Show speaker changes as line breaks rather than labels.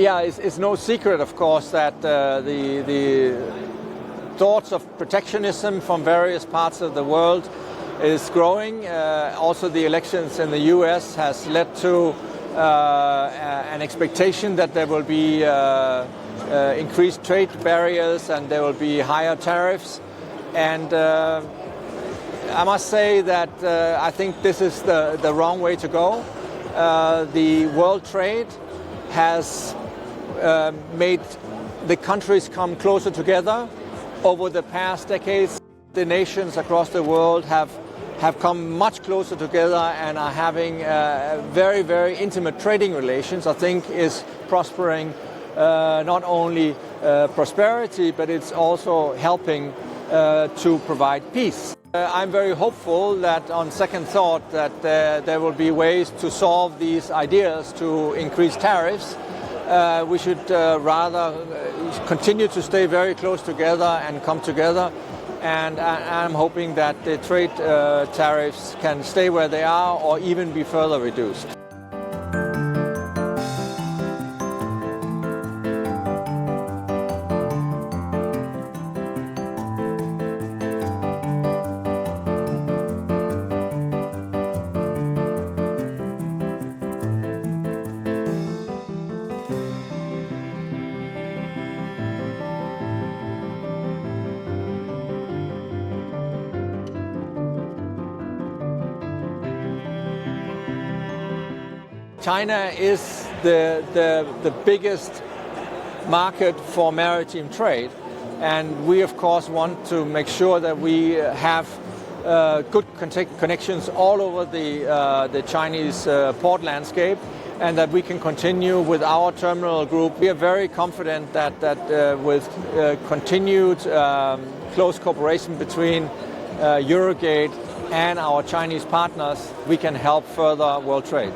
Yeah, it's no secret, of course, that the thoughts of protectionism from various parts of the world is growing. Also, the elections in the U.S. has led to an expectation that there will be increased trade barriers and there will be higher tariffs. And I must say that I think this is the wrong way to go. The world trade has made the countries come closer together. Over the past decades, the nations across the world have come much closer together and are having very, very intimate trading relations. I think is prospering not only prosperity, but it's also helping to provide peace. I'm very hopeful that on second thought that there will be ways to solve these ideas to increase tariffs. We should rather continue to stay very close together and come together. And I'm hoping that the trade tariffs can stay where they are or even be further reduced. China is the biggest market for maritime trade, and we of course want to make sure that we have good connections all over the Chinese port landscape, and that we can continue with our terminal group. We are very confident that with continued close cooperation between Eurogate and our Chinese partners, we can help further world trade.